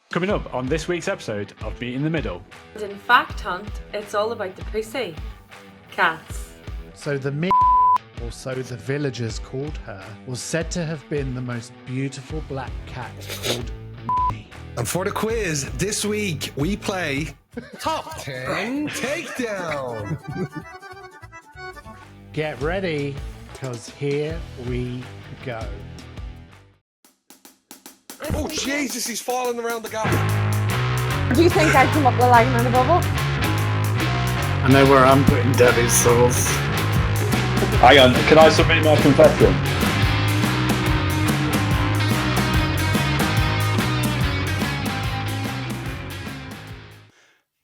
Coming up on this week's episode of Meet in the Middle. And in Fact Hunt, it's all about the pussy. Cats. So the or so the villagers called her, was said to have been the most beautiful black cat called And for the quiz, this week we play Top 10 Takedown. Get ready, because here we go. Oh, Jesus, he's falling around the gap. Do you think I'd come up with like in a bubble? I know where I'm putting Debbie's sauce. Hang on, can I submit my confession?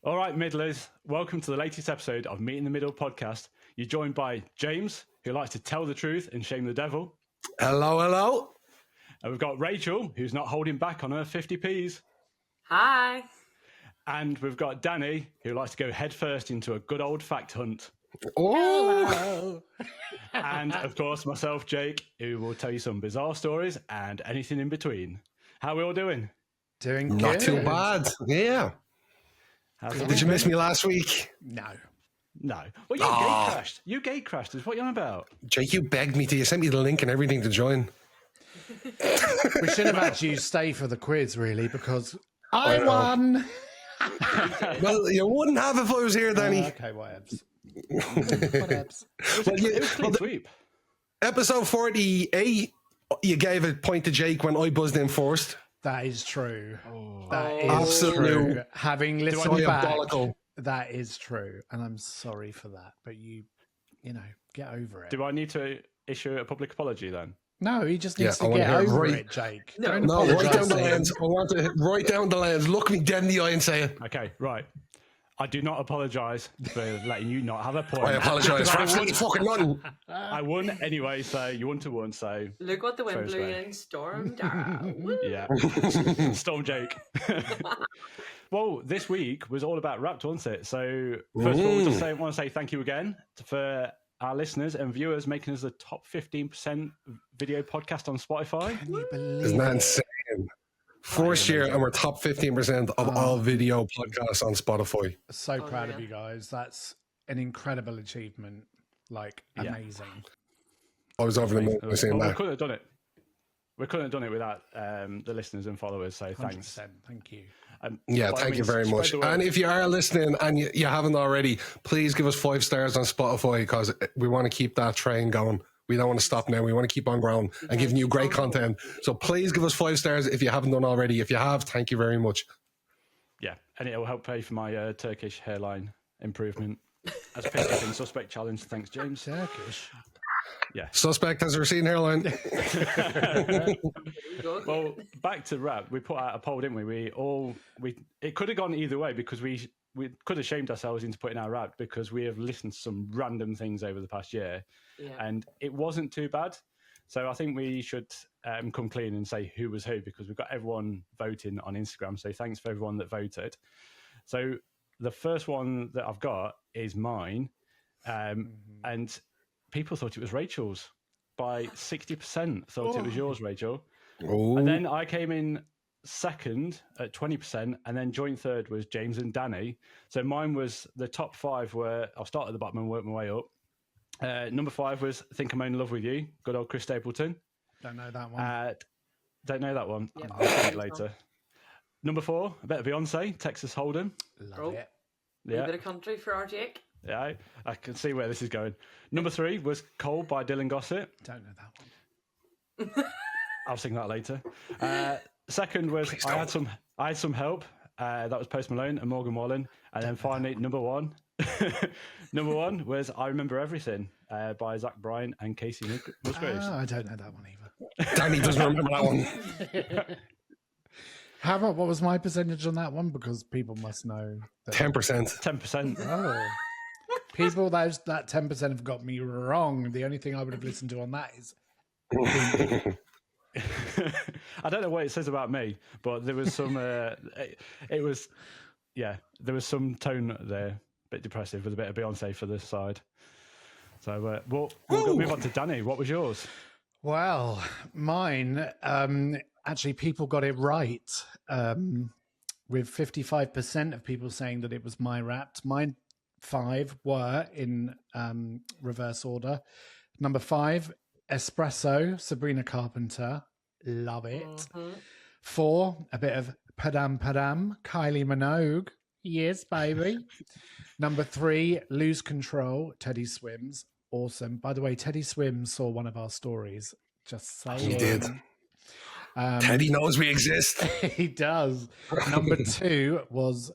All right, Middlers, welcome to the latest episode of Meet in the Middle podcast. You're joined by James, who likes to tell the truth and shame the devil. Hello, hello. And we've got Rachel, who's not holding back on her 50p's. Hi. And we've got Danny, who likes to go headfirst into a good old fact hunt. Oh. And, of course, myself, Jake, who will tell you some bizarre stories and anything in between. How are we all doing? Doing Not good. too bad. Yeah. Did you miss me last week? No. No. Well, you gay crashed. You gay crashed is what you're on about. Jake, you begged me to. You sent me the link and everything to join. We should have had you stay for the quiz, really, because I won. Well, you wouldn't have if I was here, Danny. Okay, whatevs. Whatevs. It was clean sweep. Episode 48, you gave a point to Jake when I buzzed in first. That is true. That is Absolute true. Having listened back, diabolical. that is true. And I'm sorry for that. But you know, get over it. Do I need to issue a public apology then? No, he just needs Yeah, I to wanna get hear it over right. it, Jake. No. Don't No, right apologise down the to him. lens. I want to right down the lens. Look me dead in the eye and say it. Okay, right. I do not apologise for letting you not have a point. I apologise for absolutely fucking nothing. I won anyway, so you won to one, so Look what the wind First blew way. in. Storm down. yeah. Storm Jake. Well, this week was all about Wrapped, wasn't it? So first of all, we just want to say thank you again for our listeners and viewers making us the top 15% video podcast on Spotify. Can you believe Isn't that it? insane? First year, and we're top 15% of all video podcasts on Spotify. So proud of yeah. you guys. That's an incredible achievement. Like, Yeah. amazing. I was over the moon when I was saying Well, we that. couldn't have done it. We couldn't have done it without the listeners and followers, so 100%. thanks. Thank you. Yeah, by all thank you means, very spread much. the word. And if you are listening and you haven't already, please give us 5 stars on Spotify because we want to keep that train going. We don't want to stop now. We want to keep on growing and giving you great content. So please give us 5 stars if you haven't done already. If you have, thank you very much. Yeah, and it will help pay for my Turkish hairline improvement as picked up in Suspect Challenge. Thanks, James. Turkish. Suspect has a receding hairline. Well, back to rap. We put out a poll, didn't we? It could have gone either way because we could have shamed ourselves into putting our rap because we have listened to some random things over the past year, Yeah. and it wasn't too bad. So I think we should come clean and say who was who because we've got everyone voting on Instagram. So thanks for everyone that voted. So the first one that I've got is mine, and people thought it was Rachel's by 60%. Thought it was yours, Rachel. Oh, And then I came in second at 20%, and then joint third was James and Danny. So mine was the top 5 where I'll start at the bottom and work my way up. Number 5 was Think I'm in Love With You, good old Chris Stapleton. Don't know that one. Don't know that one. Yeah. I'll say it later. Number 4, a bit of Beyonce, Texas Hold'em. Love Oh. it. A Yeah, bit of country for our Jake. yeah, I can see where this is going. Number 3 was Cold by Dylan Gossett. Don't know that one. I'll sing that later. Second was I had some help. That was Post Malone and Morgan Wallen. And then finally, number 1. Number 1 was I Remember Everything by Zach Bryan and Casey Musgraves. I don't know that one either. Danny doesn't remember that one. How about what was my percentage on that one? Because people must know. That 10%. 10%. Oh. People, that 10% have got me wrong. The only thing I would have listened to on that is. I don't know what it says about me, but there was some. It was, yeah, there was some tone there, a bit depressive with a bit of Beyonce for this side. So we'll move on to Danny. What was yours? Well, mine, actually, people got it right. with 55% of people saying that it was My Wrapped. Mine 5 were in reverse order. Number 5, Espresso, Sabrina Carpenter. Love it. 4, a bit of Padam Padam, Kylie Minogue. Yes, baby. Number 3, Lose Control, Teddy Swims. Awesome. By the way, Teddy Swims saw one of our stories. Just saying. He did. Teddy knows we exist. He does. Number 2 was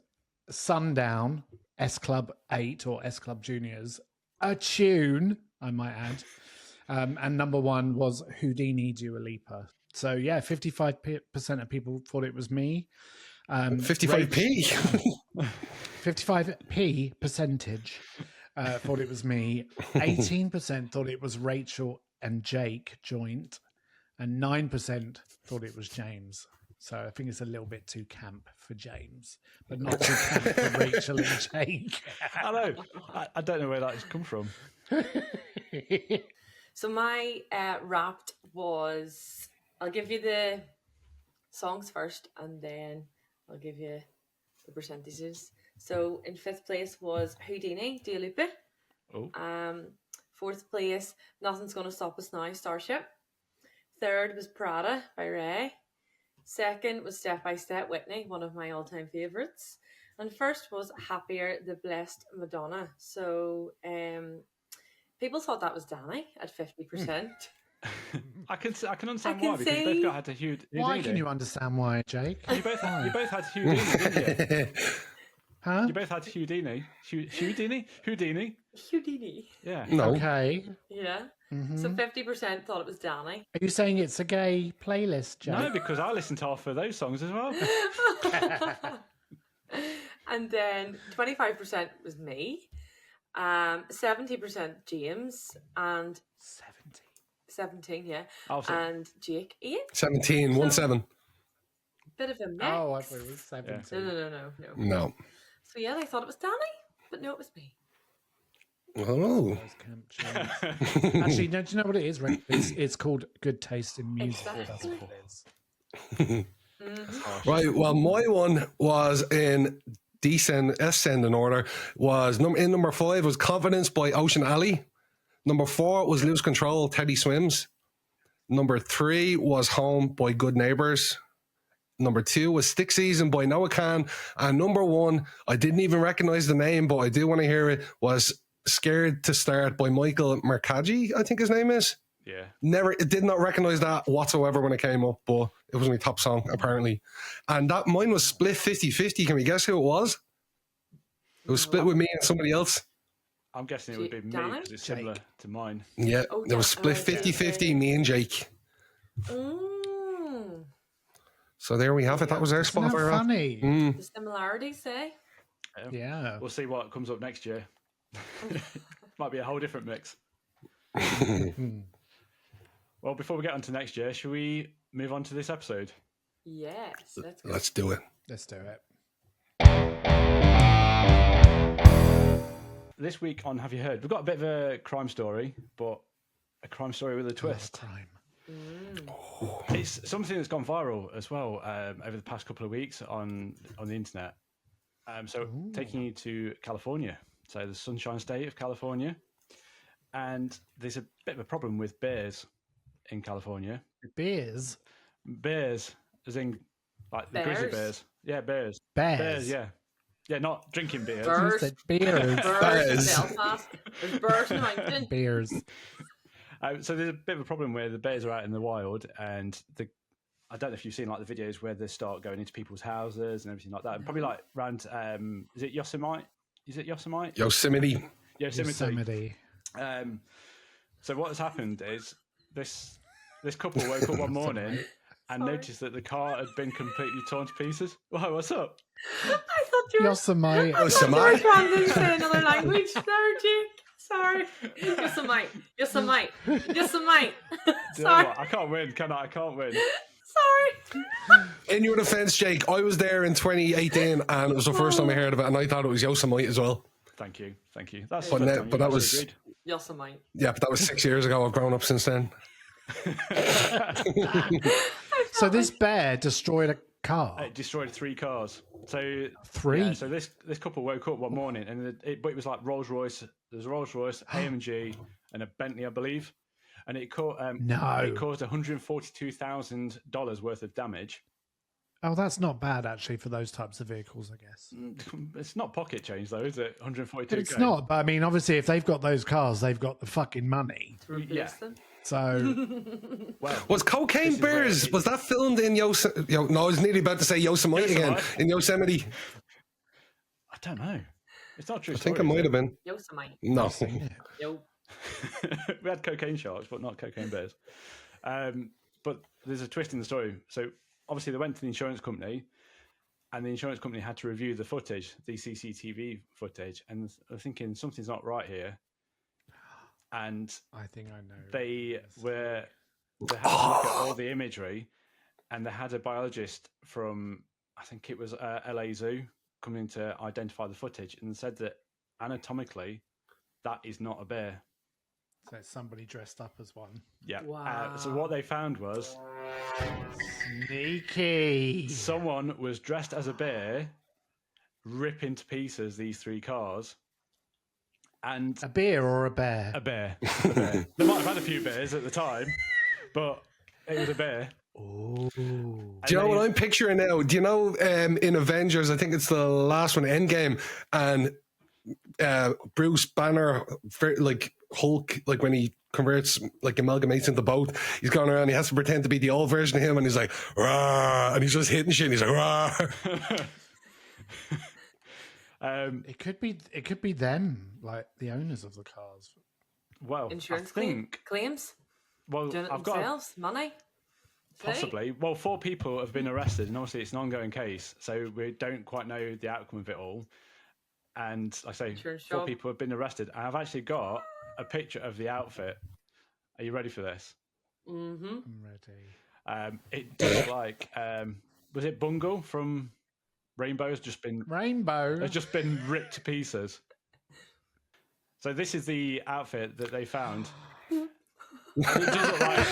Sundown, S Club 8 or S Club Juniors. A tune, I might add. And number 1 was Houdini, Dua Lipa. So yeah, 55% of people thought it was me. 55p. 55p percentage thought it was me. 18% thought it was Rachel and Jake joint. And 9% thought it was James. So I think it's a little bit too camp for James, but not too camp for Rachel and Jake. I know. I don't know where that's come from. So my Wrapped was, I'll give you the songs first and then I'll give you the percentages. So in 5th place was Houdini, Dua Lipa. Oh. 4th place, Nothing's Gonna Stop Us Now, Starship. 3rd was Prada by Ray. 2nd was Step by Step, Whitney, one of my all-time favourites. And 1st was Happier, The Blessed Madonna. So people thought that was Danny at 50%. I can understand I can why, because you see- both had a Houdini. Why can you understand why, Jake? You both had Houdini, didn't you? Huh? You both had Houdini. Houdini? Houdini. Yeah. No. Okay. Yeah. Mhm. So 50% thought it was Danny. Are you saying it's a gay playlist, Jake? No, because I listened to half of those songs as well. And then 25% was me. 70% James and 17, yeah. Oh, so- And Jake 8. 17, 1-7. Bit of a mix. Oh, I thought it was 17. No. No. So yeah, they thought it was Danny, but no, it was me. Oh. Those camp tunes. Actually, do you know what it is, Rick? It's called good taste in music. Exactly. That's what it is. Right. Well, my one was in ascending order. Was in number 5 was Confidence by Ocean Alley. Number 4 was Lose Control, Teddy Swims. Number 3 was Home by Good Neighbors. Number 2 was Stick Season by Noah Khan. And number 1, I didn't even recognize the name, but I do want to hear it, was Scared to Start by Michael Mercaggi, I think his name is. Yeah. Did not recognize that whatsoever when it came up, but it was my top song, apparently. And that mine was split 50-50. Can we guess who it was? It was split with me and somebody else. I'm guessing it would be me Danny? because it's similar to mine. Yeah, Oh, it was yeah. split 50-50, me and Jake. So there we have it. That was our Isn't that Spotify rap. funny? The similarities, eh? Yeah. We'll see what comes up next year. Might be a whole different mix. Well, before we get on to next year, should we move on to this episode? Yes, let's go. Let's do it. Let's do it. This week on Have You Heard? We've got a bit of a crime story, but a crime story with a twist. Crime. It's something that's gone viral as well over the past couple of weeks on the internet. Taking you to California, so the Sunshine State of California, and there's a bit of a problem with bears in California. Beers. Bears, as in like the grizzly Bears? bears. Yeah, bears. Bears. Bears, yeah. Yeah, not drinking beers. You Birds. said beers. Birds in Belfast. There's birds in the mountain. Beers. So there's a bit of a problem where the bears are out in the wild, and I don't know if you've seen like the videos where they start going into people's houses and everything like that. And probably like around, is it Yosemite? Yosemite. Yosemite. So what has happened is this couple woke up one morning and noticed that the car had been completely torn to pieces. Whoa, what's up? I thought you were Yosemite. I thought you were trying to say another language there, Jake. Sorry. Yosemite. Yosemite. Yosemite. Do you know Sorry. what? I can't win, can I? I can't win. Sorry. In your defense, Jake, I was there in 2018 and it was the first time I heard of it, and I thought it was Yosemite as well. Thank you. That's But the first no- time but you that was- actually agreed. Yosemite. Yeah, but that was 6 years ago. I've grown up since then. So this bear destroyed car? It destroyed 3 cars. So 3? Yeah, so this couple woke up one morning, and but it was like Rolls Royce. There's a Rolls Royce, AMG, and a Bentley, I believe, and it caused $142,000 worth of damage. Oh, that's not bad actually for those types of vehicles, I guess. It's not pocket change though, is it? 142. It's not, but I mean, obviously, if they've got those cars, they've got the fucking money. Yeah. So, Well, Was Cocaine this is where Bears, it- was that filmed in no, I was nearly about to say Yosemite again. Yosemite? In Yosemite. I don't know. It's not true. I think it might have been. Yosemite. No. Yo. We had cocaine sharks, but not cocaine bears. But there's a twist in the story. So obviously they went to the insurance company, and the insurance company had to review the footage, the CCTV footage, and I'm thinking something's not right here. And I think I know. they had to look at all the imagery, and they had a biologist from, I think it was LA Zoo, coming to identify the footage, and said that anatomically that is not a bear. So it's somebody dressed up as one. Yeah. Wow. So what they found was Sneaky. someone was dressed as a bear, ripping to pieces these 3 cars, and A beer or a bear? a bear. A bear. They might have had a few bears at the time, but it was a bear. Oh. Do you know what I'm picturing now? Do you know in Avengers, I think it's the last one, Endgame, and Bruce Banner, like Hulk, like when he converts, like amalgamates into both, he's going around, he has to pretend to be the old version of him, and he's like, rah, and he's just hitting shit, and he's like, rah. It could be them, like the owners of the cars. Well, Insurance I think. claims? Well, Doing it I've got themselves? Money? possibly. Well, 4 people have been arrested, and obviously it's an ongoing case, so we don't quite know the outcome of it all. And like I say, Insurance 4 job. people have been arrested. I've actually got a picture of the outfit. Are you ready for this? Mm-hmm. I'm ready. It does look like was it Bungle from Rainbow has just been Rainbow. ripped to pieces. So this is the outfit that they found. It does look like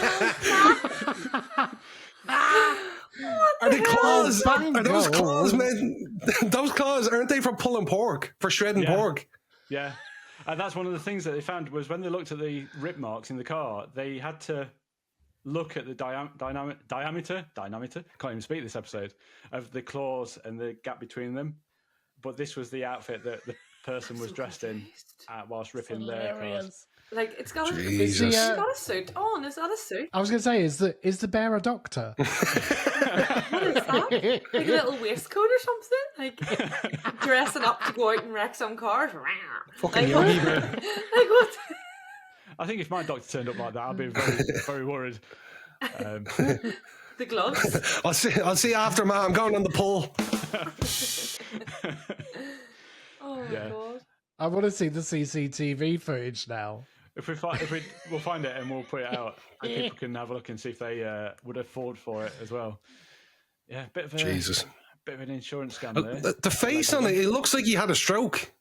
Are the claws? Bungle. Are those claws, man? Those claws, aren't they for pulling pork? For shredding pork? Yeah. And that's one of the things that they found was when they looked at the rip marks in the car, they had to look at the diameter, can't even speak this episode, of the claws and the gap between them. But this was the outfit that the person was dressed in whilst ripping their cars. Like, it's got, Jesus. it's got a suit on. Is that a suit? I was going to say, is the bear a doctor? What is that? Like a little waistcoat or something? Like, dressing up to go out and wreck some cars? Fucking Like, what? yogi bear. Like, what? I think if my doctor turned up like that, I'd be very, very worried. The gloves? I'll see you after, man. I'm going on the pull. Oh, my Yeah. God. I want to see the CCTV footage now. We'll find it and we'll put it out, and people can have a look and see if they would afford for it as well. Yeah, bit of an insurance scam there. The face on it looks like he had a stroke.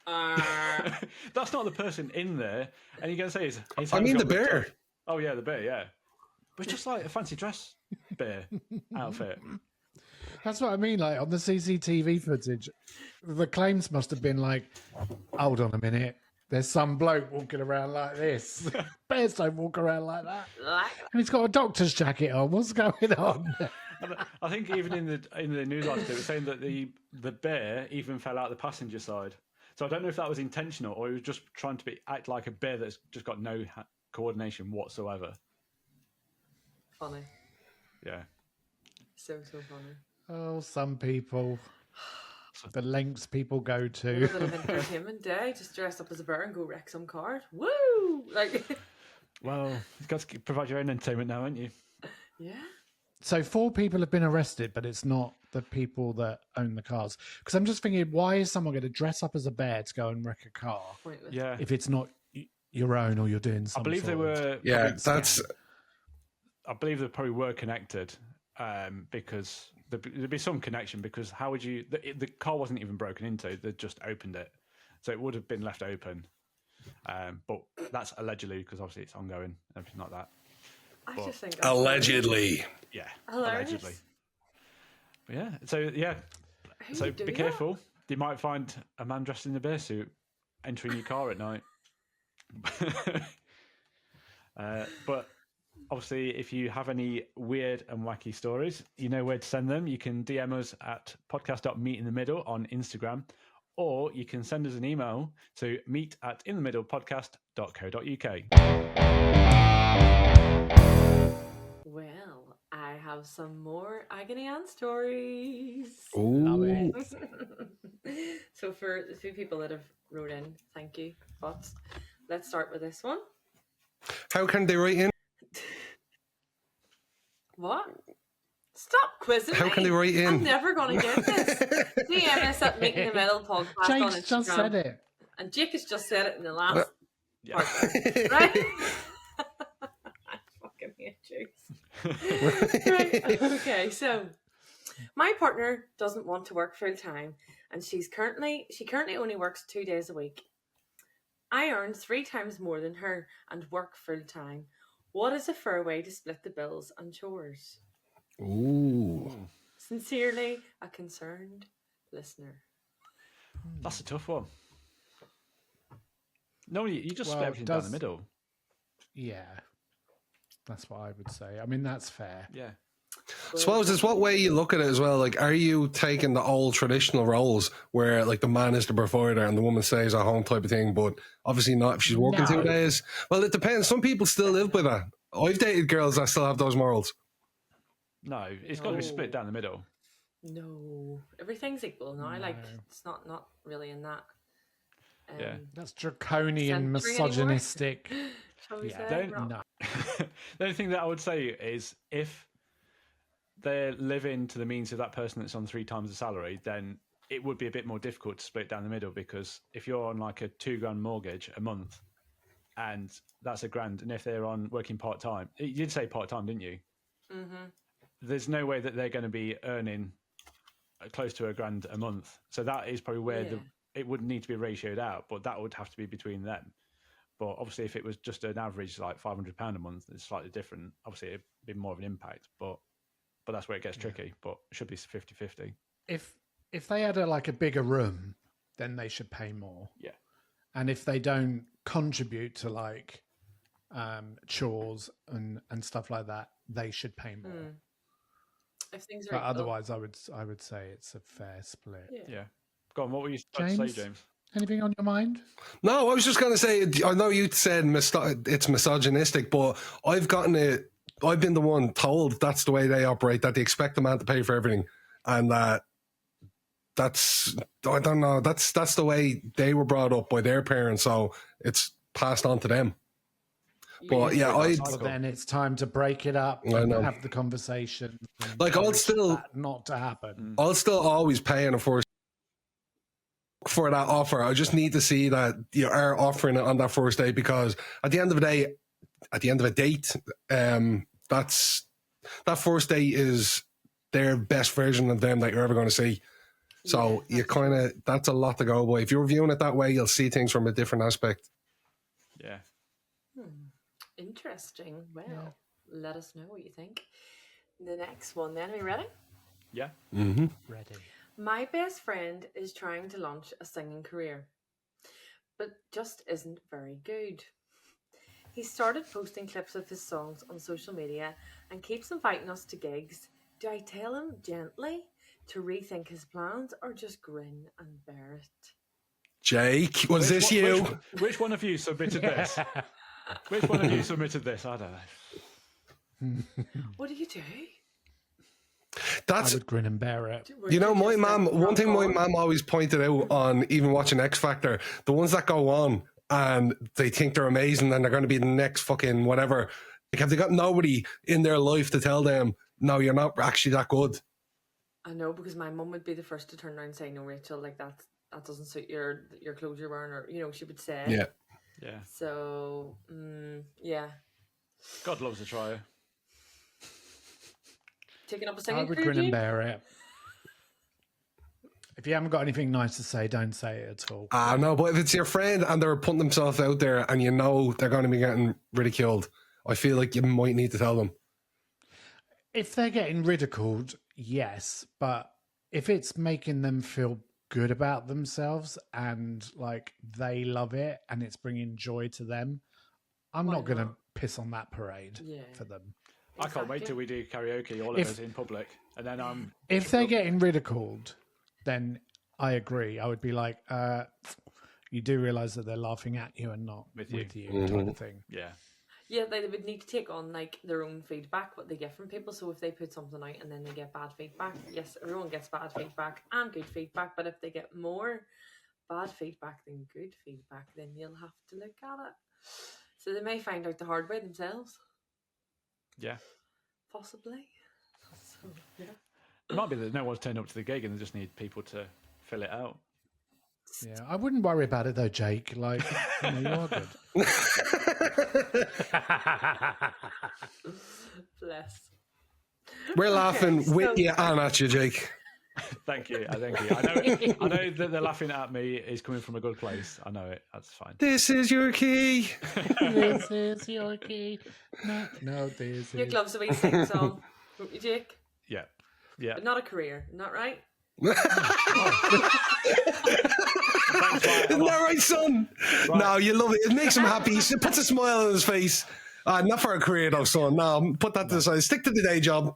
That's not the person in there, and you're gonna say his I mean hand's the got bear. job. Oh yeah, the bear. Yeah, but it's just like a fancy dress bear outfit. That's what I mean. Like on the CCTV footage, the claims must have been like, hold on a minute. There's some bloke walking around like this. Bears don't walk around like that. And he's got a doctor's jacket on. What's going on? I think even in the news article, it was saying that the bear even fell out the passenger side. So I don't know if that was intentional or he was just trying to act like a bear that's just got no coordination whatsoever. Funny. Yeah. So funny. Oh, some people. The lengths people go A to. little bit of entertainment day. Just dress up as a bear and go wreck some cars. Woo! Like, Well, you've got to provide your own entertainment now, haven't you? yeah. So 4 people have been arrested, but it's not the people that own the cars. Because I'm just thinking, why is someone going to dress up as a bear to go and wreck a car Pointless. Yeah. if it's not your own or you're doing I something? believe they were. Yeah, that's. I believe they probably were connected because there'd be some connection. Because how would you? The car wasn't even broken into; they just opened it, so it would have been left open. But that's allegedly because obviously it's ongoing, everything like that. I But- just think that's Allegedly. Yeah, hilarious. allegedly. Yeah. So yeah. Who So would do be that? careful. You might find a man dressed in a bear suit entering your car at night. But obviously, if you have any weird and wacky stories, you know where to send them. You can DM us at podcast.meetinthemiddle on Instagram, or you can send us an email to meet@inthemiddlepodcast.co.uk. Well, I have some more agony aunt stories. Love Ooh. it. So for the few people that have wrote in, thank you. But let's start with this one. How can they write in? What? Stop quizzing How me. can they write in? I'm never going to get this. DM us at Meet in the Middle podcast on Jake's Instagram. just said it. And Jake has just said it in the last Yeah. part. Right? I fucking hate Jakes. Right. Okay, so my partner doesn't want to work full time, and she currently only works 2 days a week. I earn 3 times more than her and work full time. What is a fair way to split the bills and chores? Ooh. Sincerely, a concerned listener. That's a tough one. Normally, you just Well, split everything down the middle. Yeah. That's what I would say. I mean, that's fair. Yeah. I suppose it's what way you look at it as well. Like, are you taking the old traditional roles where, like, the man is the provider and the woman stays at home type of thing? But obviously not if she's working 2 No. days. Well, it depends. Some people still live by that. I've dated girls that still have those morals. No, it's got to be split down the middle. No, everything's equal. No, I like No. it's not really in that. Yeah. That's draconian, Century anymore? misogynistic. Shall we Yeah, say? don't- Rob? No. The only thing that I would say is if they're living to the means of that person that's on 3 times the salary, then it would be a bit more difficult to split down the middle, because if you're on like a £2,000 mortgage a month and that's £1,000, and if they're on working part time, you did say part time, didn't you? Mm-hmm. There's no way that they're going to be earning close to £1,000 a month. So that is probably where Yeah. it would need to be ratioed out, but that would have to be between them. But obviously, if it was just an average like £500 a month, it's slightly different. Obviously, it'd be more of an impact, but that's where it gets tricky. But it should be 50-50. If they had a bigger room, then they should pay more. Yeah. And if they don't contribute to chores and stuff like that, they should pay more. Mm. If things are But equal. otherwise, I would say it's a fair split. Yeah. Go on. What were you about to say, James? James? Anything on your mind? No, I was just going to say, I know you said it's misogynistic, but I've been the one told that's the way they operate, that they expect the man to pay for everything. And that's, I don't know, that's the way they were brought up by their parents. So it's passed on to them. But yeah, But then it's time to break it up I and know. have the conversation. and Like, I'll encourage still- that not to happen. I'll still always pay in a first for that offer. I just need to see that you are offering it on that first date, because at the end of the day, at the end of a date, that first date is their best version of them that you're ever going to see. So Yeah, you kind of, that's a lot to go by. If you're viewing it that way, you'll see things from a different aspect. Yeah. Interesting. Well, let us know what you think. The next one then. Are we ready? Yeah. Mm-hmm. Ready. My best friend is trying to launch a singing career, but just isn't very good. He started posting clips of his songs on social media and keeps inviting us to gigs. Do I tell him gently to rethink his plans, or just grin and bear it? Jake, was this you? Which one of you submitted this? Which one of you submitted this? I don't know. What do you do? That's, I would grin and bear it. you know, my Just mum, like, one thing my rock on. mum always pointed out on even watching X Factor, the ones that go on and they think they're amazing and they're going to be the next fucking whatever, like, have they got nobody in their life to tell them, no, you're not actually that good? I know, because my mum would be the first to turn around and say, "No, Rachel, like that doesn't suit your clothes you're wearing," or she would say. Yeah. Yeah. So, yeah. God loves a trier. Taking up a I singing would career, grin and Jake? bear it. If you haven't got anything nice to say, don't say it at all. No, but if it's your friend and they're putting themselves out there and you know they're going to be getting ridiculed, I feel like you might need to tell them. If they're getting ridiculed, yes, but if it's making them feel good about themselves and like they love it and it's bringing joy to them, I'm Why not going to not? piss on that parade Yeah. for them. I can't wait till we do karaoke, all of us in public, and then If they're getting ridiculed, then I agree. I would be like, you do realize that they're laughing at you and not with you type of thing. Yeah. Yeah, they would need to take on like their own feedback, what they get from people. So if they put something out and then they get bad feedback, yes, everyone gets bad feedback and good feedback. But if they get more bad feedback than good feedback, then you'll have to look at it. So they may find out the hard way themselves. Yeah. Possibly. So, yeah. It might be that no one's turned up to the gig and they just need people to fill it out. Yeah, I wouldn't worry about it though, Jake. Like, you are good. Bless. We're laughing Okay, with so- you and at you, Jake. Thank you. Thank you. I know that they're laughing at me is coming from a good place. I know it. That's fine. This is your key. This is your key. No, this Jake is. loves a wee sing song. Don't you, Jake? Yeah. Yeah. But not a career, not right? Isn't that right, son? Right. No, you love it. It makes him happy. It puts a smile on his face. Not for a career, though, son. No, put that to the side. Stick to the day job.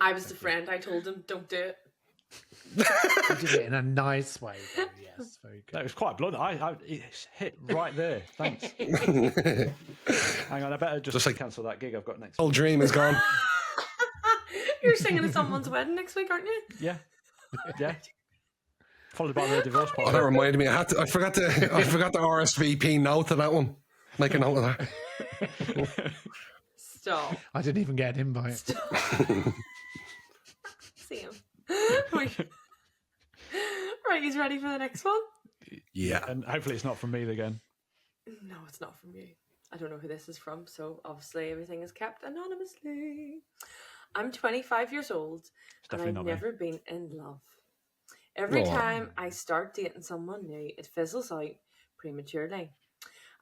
I was the friend. I told him, don't do it. You did it in a nice way, though. Yes, very That good. was quite blunt. It hit right there. Thanks. Hang on, I better just like- cancel that gig I've got next. Whole dream is gone. You're singing at someone's wedding next week, aren't you? Yeah. Yeah. Followed by the divorce Oh, that party. reminded me. I forgot the RSVP note to that one. Make a note of that. Stop. I didn't even get an invite. Stop. See him. Right, he's ready for the next one? Yeah. And hopefully it's not from me again. No, it's not from you. I don't know who this is from, so obviously everything is kept anonymously. I'm 25 years old and definitely I've not me. never been in love. Every Aw. time I start dating someone new, it fizzles out prematurely.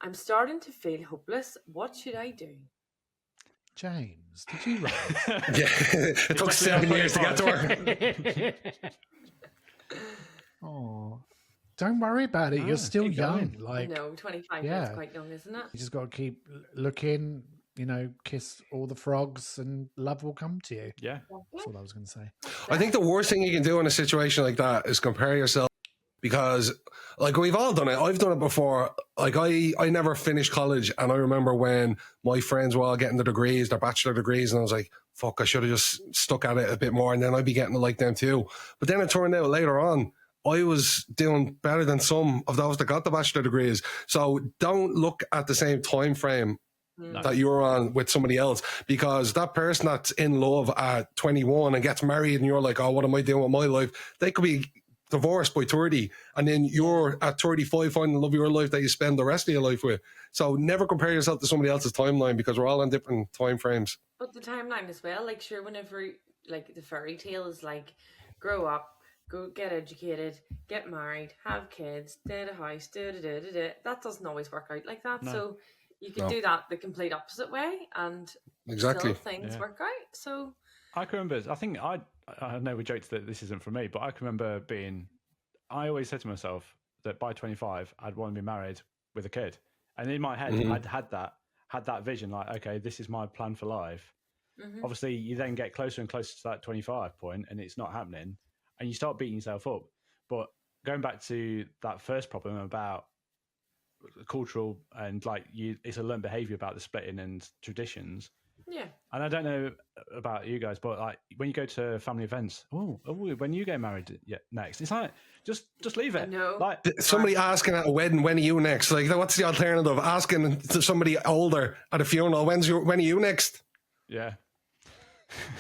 I'm starting to feel hopeless. What should I do? James, did you write? Yeah. It took 7 years to get to her. Oh, don't worry about it. You're still keep young. going. Like, I know, 25 yeah. is quite young, isn't it? you just got to keep looking. Kiss all the frogs, and love will come to you. Yeah. That's what I was going to say. I think the worst thing you can do in a situation like that is compare yourself, because like we've all done it. I've done it before. Like I never finished college, and I remember when my friends were all getting their degrees, their bachelor degrees, and I was like, fuck, I should have just stuck at it a bit more, and then I'd be getting it like them too. But then it turned out later on I was doing better than some of those that got the bachelor degrees. So don't look at the same time frame that you're on with somebody else, because that person that's in love at 21 and gets married and you're like, oh, what am I doing with my life? They could be divorced by 30, and then you're at 35 finding the love of your life that you spend the rest of your life with. So never compare yourself to somebody else's timeline, because we're all on different time frames. But the timeline as well, like sure, whenever like the fairy tale is like, grow up, go get educated, get married, have kids, da house, that doesn't always work out like that. No. So you can No. do that the complete opposite way, and Exactly. still things Yeah. work out. So I can remember, I know we joked that this isn't for me, but I can remember I always said to myself that by 25, I'd want to be married with a kid. And in my head, I'd had that vision, like, okay, this is my plan for life. Obviously, you then get closer and closer to that 25 point and it's not happening, and you start beating yourself up. But going back to that first problem about cultural and it's a learned behavior about the splitting and traditions. yeah, And I don't know about you guys, but like when you go to family events, when you get married next, it's like just leave it. I know. Like Somebody asking at a wedding, when are you next? Like, what's the alternative? Asking to somebody older at a funeral, when are you next? yeah,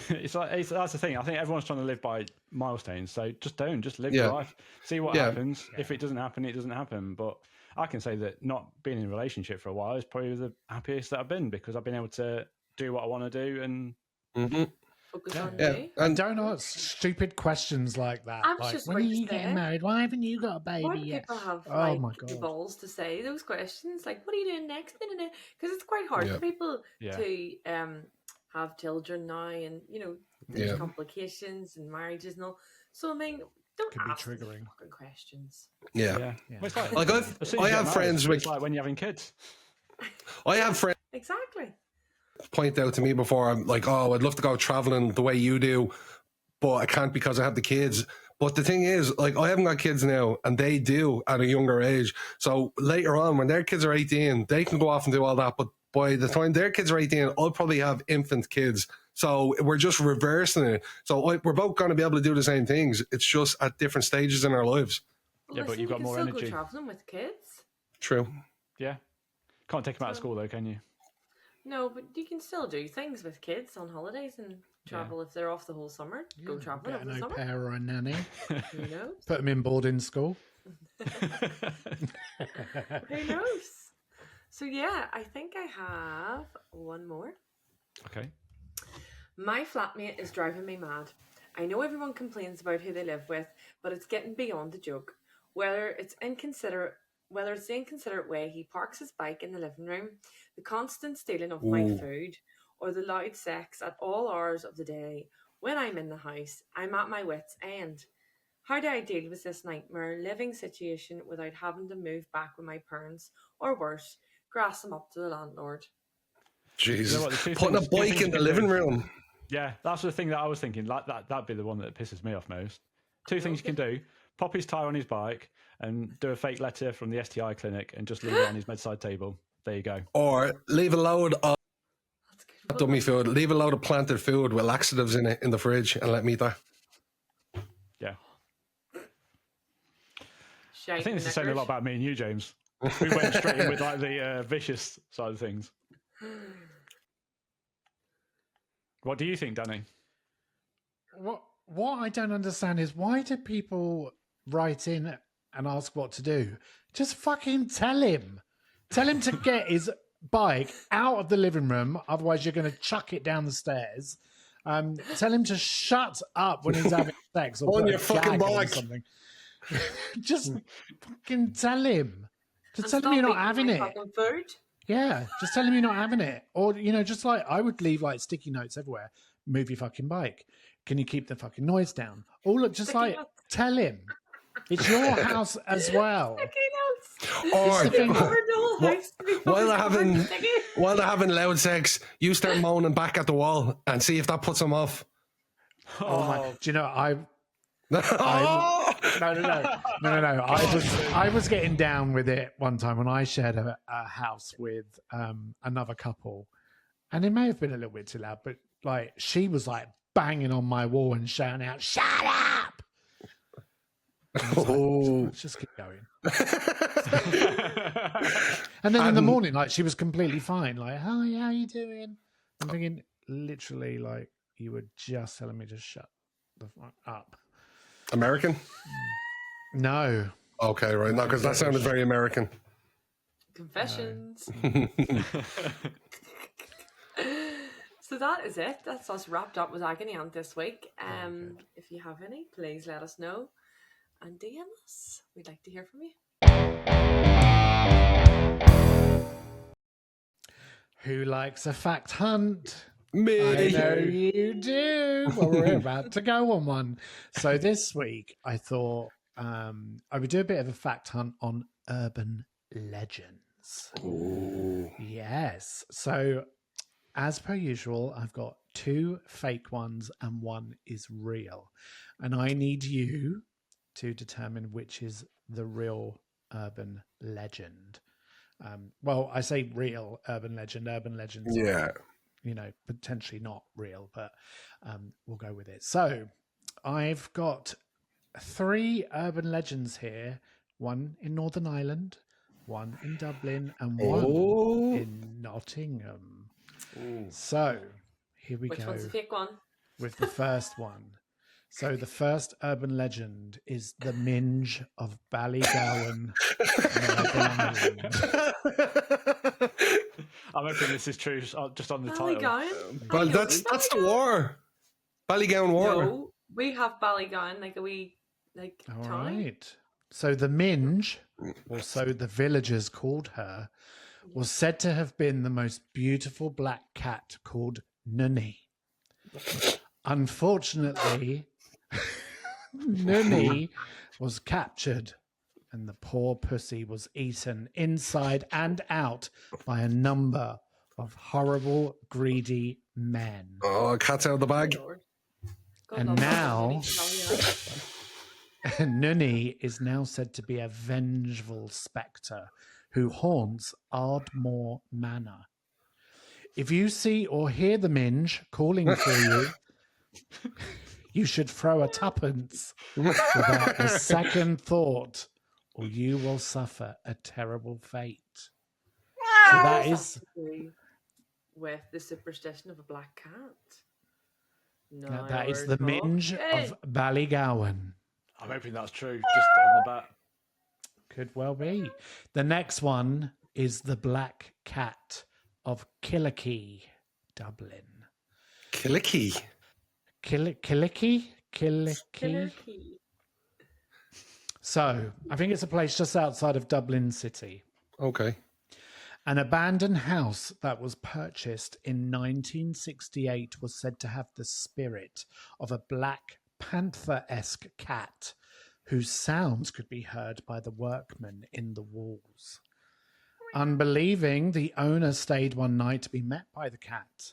that's the thing. I think everyone's trying to live by milestones, so just live Yeah. your life, see what Yeah. happens. If it doesn't happen, it doesn't happen. But I can say that not being in a relationship for a while is probably the happiest that I've been, because I've been able to do what I want to do. And focus on Yeah. you. And Don't ask stupid questions like that. I was Like, just when are about to you getting say- married? Why haven't you got a baby Why do yet? people have Oh like my the God. balls to say those questions? Like, what are you doing next? Because it's quite hard Yeah. for people Yeah. to have children now, and there's complications and marriages and all. So I mean, don't Could be ask them triggering. fucking questions. Yeah. Yeah. Well, it's like, Like as soon as I you get have married, friends with it's like when you're having kids. I have friends Exactly. point out to me before, I'm like, oh, I'd love to go traveling the way you do, but I can't because I have the kids. But the thing is, like, I haven't got kids now, and they do at a younger age. So later on, when their kids are 18, they can go off and do all that. But by the time their kids are 18, I'll probably have infant kids. So we're just reversing it. So we're both going to be able to do the same things. It's just at different stages in our lives. Well, Yeah, but listen, you've got more you can energy. still go traveling with kids. True. Yeah. Can't take them out of school, though, can you? No, but you can still do things with kids on holidays and travel if they're off the whole summer. Go traveling Get over an the au summer. pair or a nanny. Who knows? Put them in boarding school. Who knows? So yeah, I think I have one more. Okay. My flatmate is driving me mad. I know everyone complains about who they live with, but it's getting beyond a joke. Whether it's the inconsiderate way he parks his bike in the living room, the constant stealing of my food, or the loud sex at all hours of the day. When I'm in the house, I'm at my wit's end. How do I deal with this nightmare living situation without having to move back with my parents, or worse, grass them up to the landlord? Jesus. You know what, Putting a bike in the living room. Yeah, that's the thing that I was thinking. Like that'd be the one that pisses me off most. Two things you can do: pop his tyre on his bike and do a fake letter from the STI clinic and just leave it on his bedside table. There you go. Or leave a load of That's a good. dummy food. Leave a load of planted food with laxatives in it in the fridge and let me die. Yeah. Shite I think this is saying a knickers. lot about me and you, James. We went straight in with like the vicious side of things. What do you think, Danny? What I don't understand is why do people write in and ask what to do? Just fucking tell him. Tell him to get his bike out of the living room, otherwise you're going to chuck it down the stairs. Tell him to shut up when he's having sex or On put your a fucking gag on bike. something. Just fucking tell him. Just And tell him you're stop not eating having my it. fucking food. Yeah, just tell him you're not having it. Or, just like I would leave like sticky notes everywhere. Move your fucking bike. Can you keep the fucking noise down? Oh, look, just Sticky like notes. tell him. It's your house as well. Sticky notes. Or the thing. Covered the whole house to be while they're fucking covered in having sticky. while they're having loud sex, you start moaning back at the wall and see if that puts them off. Oh my! Do you know Oh! No. I was getting down with it one time when I shared a house with another couple, and it may have been a little bit too loud, but like she was like banging on my wall and shouting out, "Shut up!" And I was like, let's just keep going. And then in the morning, like she was completely fine. Like, "Hi, how you doing?" I'm thinking, literally, like you were just telling me to shut the fuck up. American? No. Okay, right. No, because that sounded very American. Confessions. So that is it. That's us wrapped up with Agony Aunt this week. If you have any, please let us know and DM us. We'd like to hear from you. Who likes a fact hunt? Me. I know you do. Well, we're about to go on one. So this week, I thought I would do a bit of a fact hunt on urban legends. Ooh. Yes. So as per usual, I've got 2 fake ones and 1 is real. And I need you to determine which is the real urban legend. Well, I say real urban legend. Urban legends Yeah. potentially not real, but we'll go with it. So I've got 3 urban legends here, 1 in Northern Ireland, 1 in Dublin, and 1 in Nottingham. Ooh. So here we Which go one's the fake one? with the first one. So the first urban legend is the Minge of Ballygowan, Northern Ireland. I'm hoping this is true just on the title. Ballygowan? Well, that's the war. Ballygowan War. No, we have Ballygowan, like a wee All town. right. So the Minge, or so the villagers called her, was said to have been the most beautiful black cat called Nunny. Unfortunately, Nunny was captured and the poor pussy was eaten inside and out by a number of horrible, greedy men. Oh, cat's out of the bag. Lord. God And love that now, Nunny. Nunny is now said to be a vengeful spectre who haunts Ardmore Manor. If you see or hear the minge calling for you, you should throw a tuppence without a second thought, or you will suffer a terrible fate. So that is with the superstition of a black cat. No, that is the minge of Ballygowan. I'm hoping that's true, just on the bat. Could well be. The next one is the Black Cat of Killakee, Dublin. Killakee. Killakee? So, I think it's a place just outside of Dublin City. Okay. An abandoned house that was purchased in 1968 was said to have the spirit of a Black Panther-esque cat whose sounds could be heard by the workmen in the walls. Unbelieving, the owner stayed one night to be met by the cat.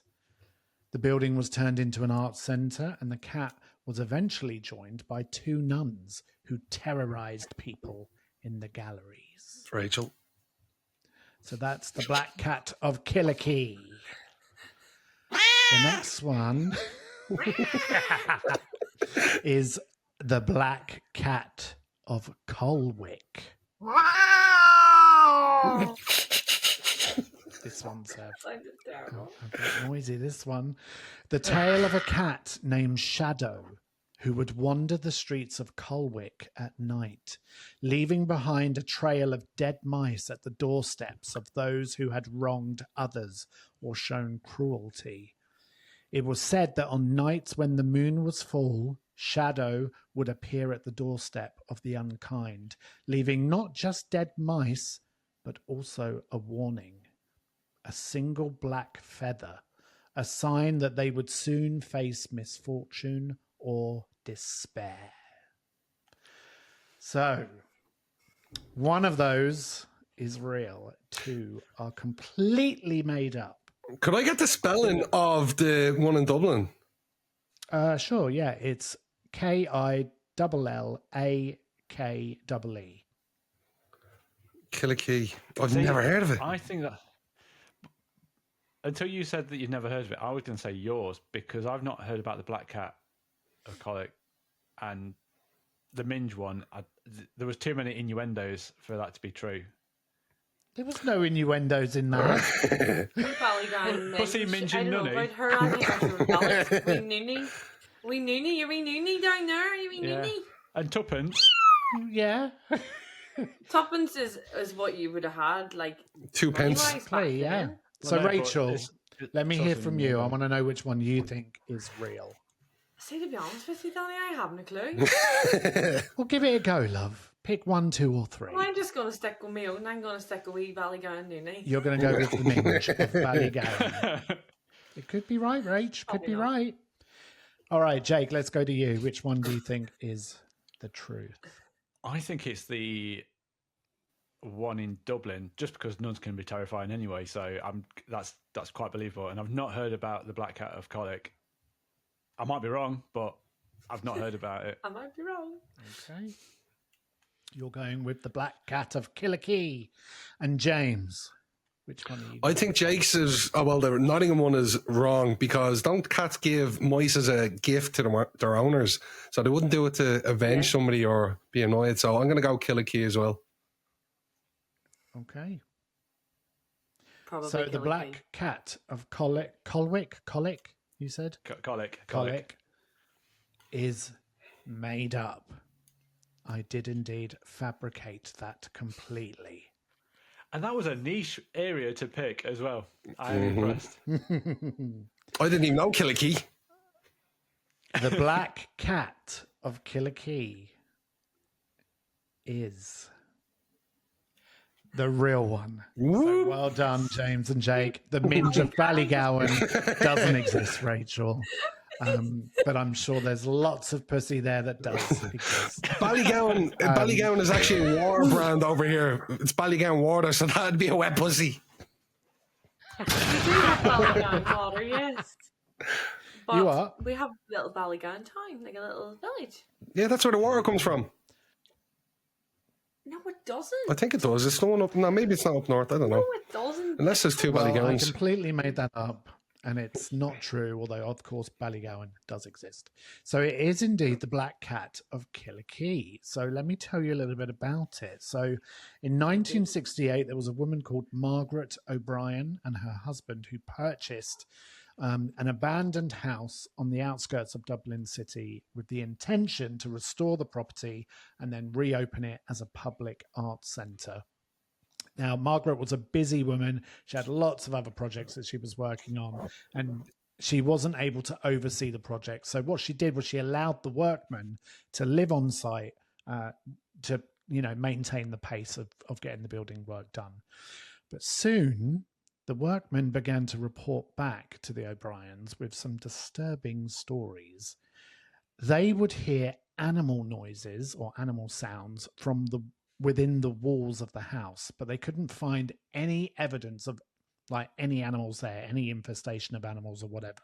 The building was turned into an art centre, and the cat was eventually joined by two nuns who terrorised people in the galleries. Rachel. So that's the Black Cat of Killakee. The next one is the Black Cat of Colwick. This one's a bit noisy, this one. The tale of a cat named Shadow who would wander the streets of Colwick at night, leaving behind a trail of dead mice at the doorsteps of those who had wronged others or shown cruelty. It was said that on nights when the moon was full, Shadow would appear at the doorstep of the unkind, leaving not just dead mice, but also a warning. A single black feather, a sign that they would soon face misfortune or despair. So, one of those is real. Two are completely made up. Could I get the spelling of the one in Dublin? Sure, yeah. It's Killake. Killakee. I've never heard of it. I think that until you said that you'd never heard of it, I was going to say yours because I've not heard about the Black Cat of Killakee and the Minge one. There was too many innuendos for that to be true. There was no innuendos in that. Pussy Minge and Nunny. About her, I think that's a wee Nunny. Wee Nunny, you wee Nunny down there, you wee Nunny. And tuppence. Yeah. Tuppence is what you would have had, like 2 pence. Play, yeah. So Well, no, Rachel, let me hear from you. I on. want to know which one you think is real. See, to be honest with you, Danny, I haven't a clue. Well, give it a go, love. Pick 1, 2, or 3. I'm just going to stick with my own. I'm going to stick with wee Ballygowan Nunny. You're going to go with the Minge of Ballygowan. It could be right, Rach. Could be right. All right, Jake, let's go to you. Which one do you think is the truth? I think it's the one in Dublin, just because nuns can be terrifying anyway. So that's quite believable. And I've not heard about the Black Cat of Killakee. I might be wrong, but I've not heard about it. I might be wrong. Okay. You're going with the Black Cat of Killakee. And James, which one are you I think Jake's is, the Nottingham one is wrong because don't cats give mice as a gift to their owners? So they wouldn't do it to avenge somebody or be annoyed. So I'm going to go Killakee as well. Okay. Probably So the Killakee. Black Cat of Colwick, you said? Killakee is made up. I did indeed fabricate that completely. And that was a niche area to pick as well. I am impressed. I didn't even know Killakee. The Black Cat of Killakee is The real one. Woo. So well done, James and Jake. The Minge of Ballygowan doesn't exist, Rachel. But I'm sure there's lots of pussy there that does exist. Ballygowan is actually a water brand over here. It's Ballygowan water, so that'd be a wet pussy. We do have Ballygowan water, yes. But You are? we have little Ballygowan town, like a little village. Yeah, that's where the water comes from. No, it doesn't. I think it does. It's no one up. No, maybe it's not up north. I don't know. No, it doesn't. Unless there's two Well, I Ballygowans. completely made that up, and it's not true, although, of course, Ballygowan does exist. So it is indeed the Black Cat of Killakee. So let me tell you a little bit about it. So in 1968, there was a woman called Margaret O'Brien and her husband who purchased an abandoned house on the outskirts of Dublin City with the intention to restore the property and then reopen it as a public arts centre. Now, Margaret was a busy woman. She had lots of other projects that she was working on, and she wasn't able to oversee the project. So what she did was she allowed the workmen to live on site to, maintain the pace of getting the building work done. But soon, the workmen began to report back to the O'Briens with some disturbing stories. They would hear animal noises or animal sounds from within the walls of the house, but they couldn't find any evidence of like any animals there, any infestation of animals or whatever.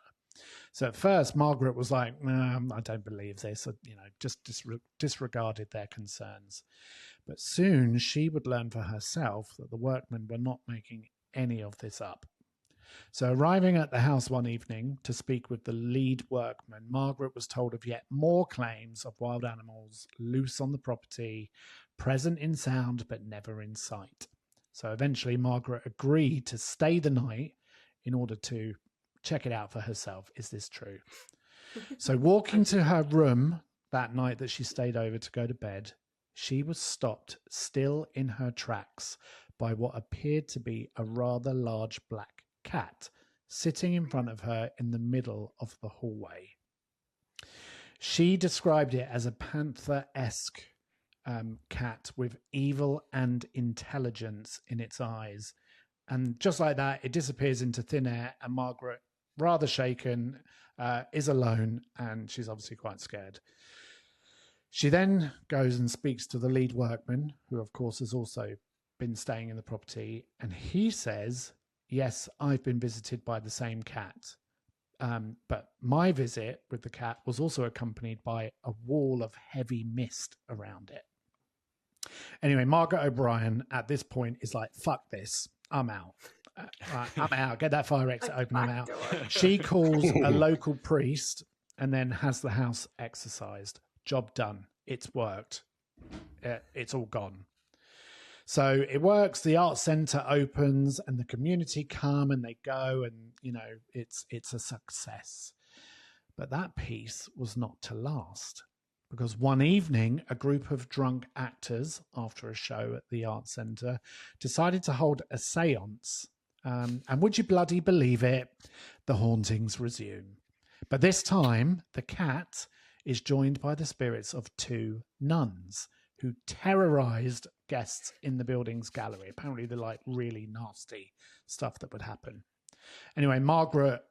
So at first, Margaret was like, I don't believe this, just disregarded their concerns. But soon she would learn for herself that the workmen were not making any of this up. So arriving at the house one evening to speak with the lead workman, Margaret was told of yet more claims of wild animals loose on the property, present in sound but never in sight. So eventually Margaret agreed to stay the night in order to check it out for herself. Is this true? So walking to her room that night that she stayed over to go to bed, she was stopped still in her tracks by what appeared to be a rather large black cat sitting in front of her in the middle of the hallway. She described it as a panther-esque cat with evil and intelligence in its eyes. And just like that, it disappears into thin air, and Margaret, rather shaken, is alone, and she's obviously quite scared. She then goes and speaks to the lead workman, who of course has also been staying in the property, and he says, yes, I've been visited by the same cat, but my visit with the cat was also accompanied by a wall of heavy mist around it. Anyway, Margaret O'Brien at this point is like, fuck this, I'm out. I'm out. Get that fire exit open, I'm out. She calls a local priest and then has the house exorcised. Job done. It's worked. It's all gone. So it works. The art centre opens and the community come and they go, and it's a success. But that peace was not to last, because one evening a group of drunk actors, after a show at the art centre, decided to hold a séance. And would you bloody believe it? The hauntings resume. But this time the cat is joined by the spirits of two nuns who terrorized guests in the building's gallery. Apparently they're like really nasty stuff that would happen. Anyway, Margaret,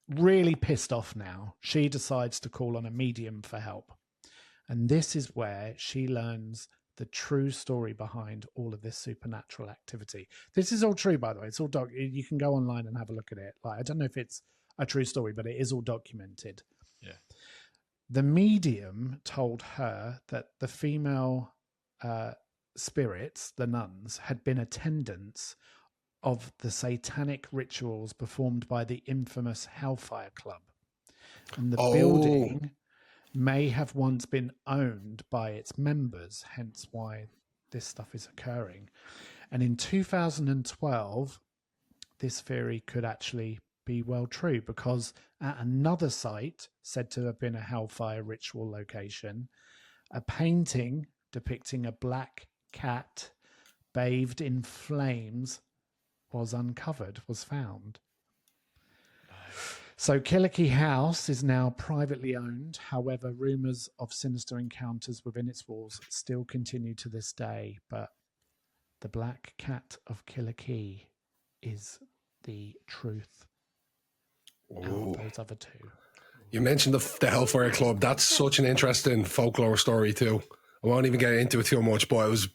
really pissed off now, she decides to call on a medium for help. And this is where she learns the true story behind all of this supernatural activity. This is all true, by the way. It's all you can go online and have a look at it. Like, I don't know if it's a true story, but it is all documented. Yeah. The medium told her that the female spirits, the nuns, had been attendants of the satanic rituals performed by the infamous Hellfire Club. And the building may have once been owned by its members, hence why this stuff is occurring. And in 2012, this theory could actually be well true, because at another site said to have been a Hellfire ritual location, a painting depicting a black cat bathed in flames was found. So Killakee House is now privately owned. However, rumours of sinister encounters within its walls still continue to this day. But the Black Cat of Killakee is the truth out of those other two. You mentioned the Hellfire Club. That's such an interesting folklore story too. I won't even get into it too much, but it was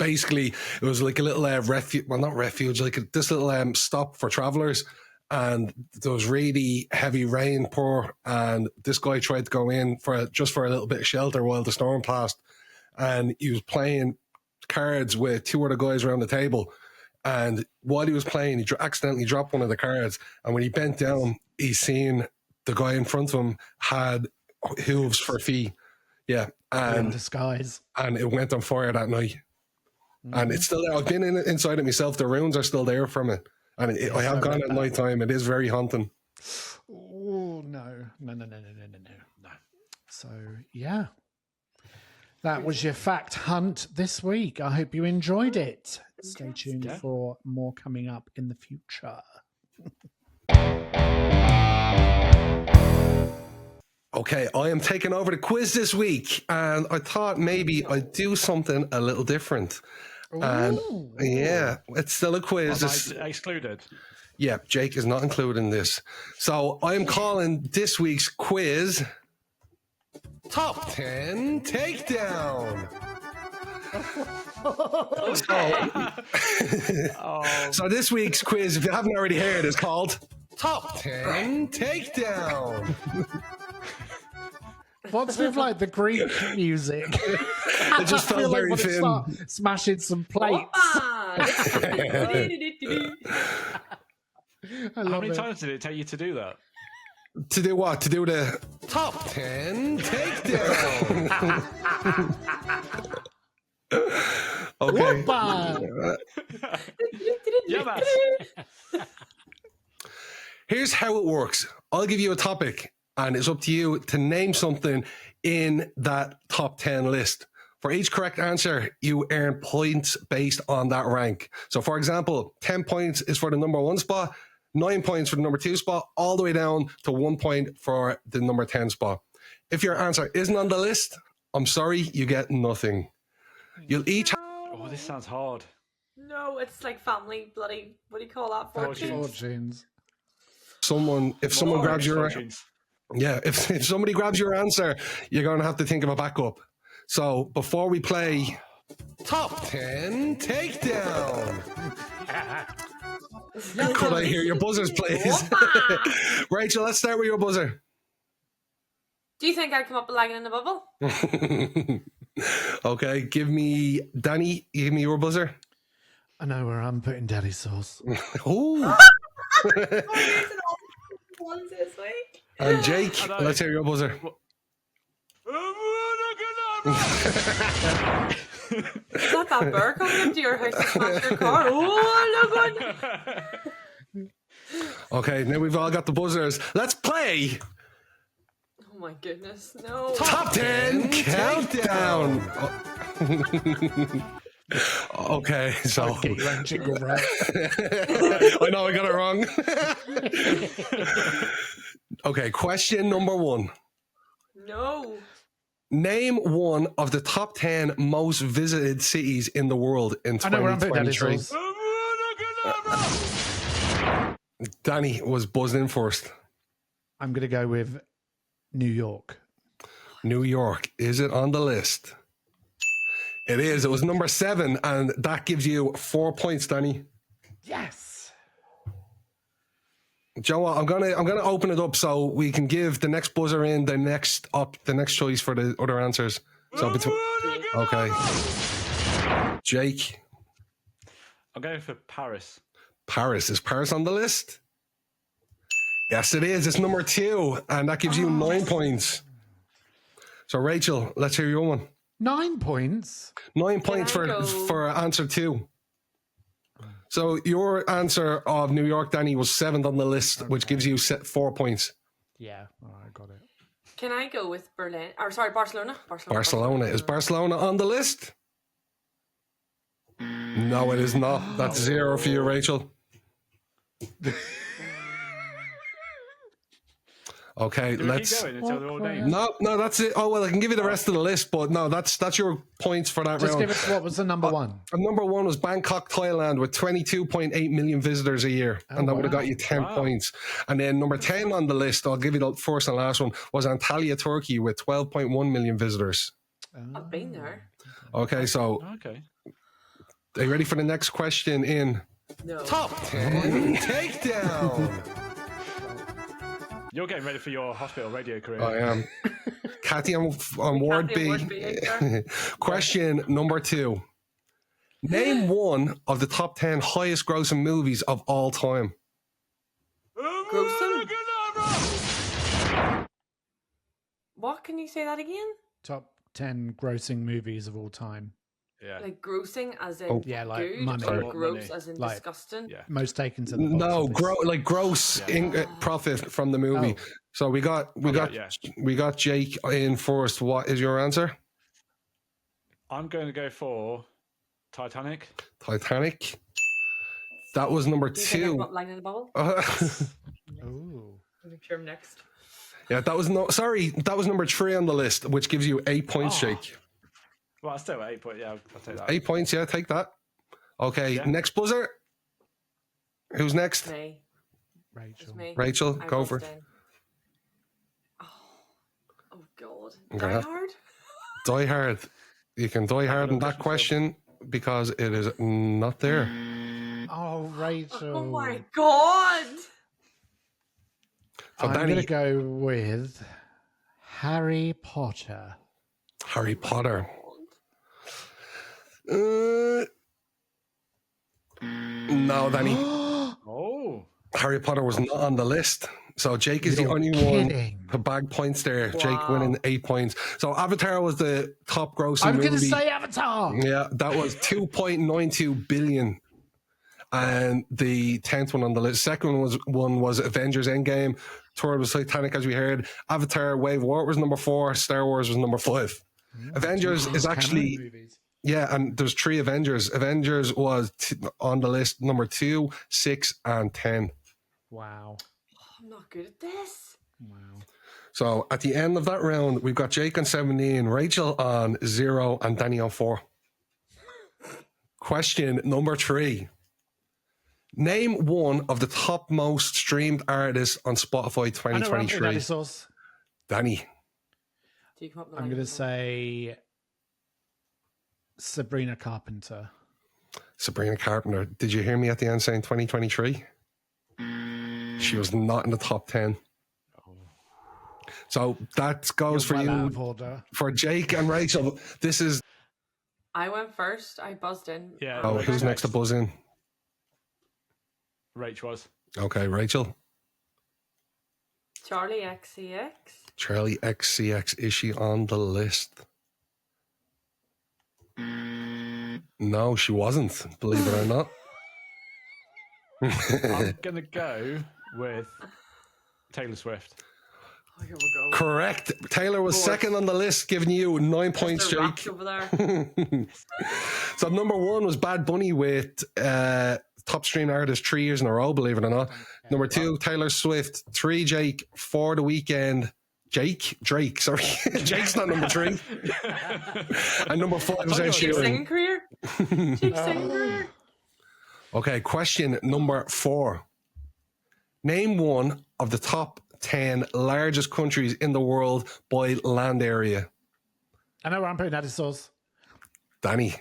like a little refuge. Well, not refuge, like this little stop for travelers. And there was really heavy rain pour, and this guy tried to go in for a little bit of shelter while the storm passed. And he was playing cards with two other guys around the table. And while he was playing, he accidentally dropped one of the cards. And when he bent down, he seen the guy in front of him had hooves for feet. Yeah. In disguise. And it went on fire that night. And it's still there. I've been inside it myself. The runes are still there from it. And I have gone at night time. It is very haunting. Oh, no. So, yeah. That was your fact hunt this week. I hope you enjoyed it. Stay tuned for more coming up in the future. Okay, I am taking over the quiz this week, and I thought maybe I'd do something a little different. And yeah, it's still a quiz. Excluded. Yeah, Jake is not included in this. So I am calling this week's quiz Top 10 Takedown. So this week's quiz, if you haven't already heard, is called Top 10 Takedown. What's with like the Greek music? It just felt very thin. Smashing some plates. How many times did it take you to do that? To do what? To do the Top 10 Takedown. Okay. Yeah, man. Here's how it works. I'll give you a topic, and it's up to you to name something in that top 10 list. For each correct answer, you earn points based on that rank. So, for example, 10 points is for the number 1 spot, 9 points for the number 2 spot, all the way down to 1 point for the number 10 spot. If your answer isn't on the list, I'm sorry, you get nothing. You'll each have... Oh, this sounds hard. No, it's like family bloody, what do you call that? Fortunes. If someone grabs your... Yeah, if somebody grabs your answer, you're going to have to think of a backup. So before we play Top 10 Takedown, could I hear your buzzers, please? Rachel, let's start with your buzzer. Do you think I'd come up with lagging in the bubble? Okay, Danny, give me your buzzer. I know where I'm putting daddy sauce. Ooh. Ones this week. And Jake, let's hear your buzzer. Is that bear coming into your house to smash your car? Oh, look on. Okay, now we've all got the buzzers. Let's play Oh my goodness, no. Top 10 Countdown. Okay, so Get your own jingle right. I know I got it wrong. Okay, question number 1. No. Name one of the top 10 most visited cities in the world in I know where I'm putting daddy 2023. sauce. Danny was buzzing in first. I'm going to go with New York. New York. Is it on the list? It is. It was number 7, and that gives you 4 points, Danny. Yes. Joe, I'm gonna open it up so we can give the next buzzer in the next choice for the other answers. So okay, Jake. I'm going for Paris. Paris. Is Paris on the list? Yes, it is. It's number 2, and that gives you 9 points. So Rachel, let's hear your one. 9 points. 9 points for answer 2. So your answer of New York, Danny, was 7th on the list, which gives you 4 points. Yeah, I got it. Can I go with Berlin? Or sorry, Barcelona. Barcelona. Is Barcelona on the list? No, it is not. That's 0 for you, Rachel. Okay, Do we let's. keep going until they're all named? No, that's it. Oh well, I can give you the rest of the list, but no, that's your points for that Just round. give us what was the number one. Number one was Bangkok, Thailand, with 22.8 million visitors a year, and that would have got you 10 points. And then number 10 on the list, I'll give you the first and last one, was Antalya, Turkey, with 12.1 million visitors. I've been there. Okay, so Okay. are you ready for the next question in No. Top 10 Takedown? You're getting ready for your hospital radio career. I am. Kathy on Ward Kathy on Ward B. B, Question number 2. Name one of the top 10 highest grossing movies of all time. Grossing? What? Can you say that again? Top 10 grossing movies of all time. Yeah. Like grossing as in Yeah, like good, money. or Or gross money. as in Like- disgusting? Yeah. Most taken to the box No, office. gross profit from the movie. Oh. So we got Jake in first. What is your answer? I'm going to go for Titanic. Titanic. That was number Do you think I come 2. up lying in a bubble? Ooh. I'm sure I'm next. Yeah, that was that was number 3 on the list, which gives you 8 points, Oh. Jake. Well, I still 8, but yeah, I'll take that. 8 points, yeah, take that. Okay, Yeah. next buzzer. Who's next? Me. Rachel. It's me. Rachel, I go buzzed for it. in. Oh God. Okay. Die Hard? Die Hard. You can die hard on that question because it is not there. Oh, Rachel. Oh my God. So I'm Danny, going to go with Harry Potter. Harry Potter. No, Danny. Oh. Harry Potter was not on the list. So Jake is the You're only kidding. one to bag points there. Jake Wow. winning 8 points. So Avatar was the top grossing I'm movie. going to say Avatar. Yeah, that was 2.92 billion. And the 10th one on the list. Second one was Avengers Endgame. Third was Titanic, as we heard. Avatar Wave of Water was number 4. Star Wars was number 5. Avengers is actually... Movies. Yeah, and there's 3 Avengers. Avengers was on the list number 2, 6, and 10. Wow. I'm not good at this. Wow. So at the end of that round, we've got Jake on 17, Rachel on 0, and Danny on 4. Question number 3. Name one of the top most streamed artists on Spotify I know where I'm putting 2023. sauce. Danny. Do you come up with I'm like going to this one? say Sabrina Carpenter. Sabrina Carpenter. Did you hear me at the end saying 2023? She was not in the top 10. So that goes for Well out you, of order. for Jake and Rachel. This is... I went first. I buzzed in. Yeah. Oh, Rachel who's next to buzz in? Rach was. Okay, Rachel. Charlie XCX. Charlie XCX. Is she on the list? No, she wasn't, believe it or not. I'm going to go with Taylor Swift. Oh, here we go. Correct. Taylor was Of course. second on the list, giving you 9 points, Mr. Raps Jake. over there. So number 1 was Bad Bunny with top stream artist 3 years in a row, believe it or not. Number 2, Taylor Swift. 3, Jake. 4, The Weeknd. Drake, sorry. Jake's not number 3. And number 5 was Ed Jake's Sheeran. singing career. Jake's singing career. Okay, question number 4. Name one of the top 10 largest countries in the world by land area. I know where I'm putting that sauce. Danny.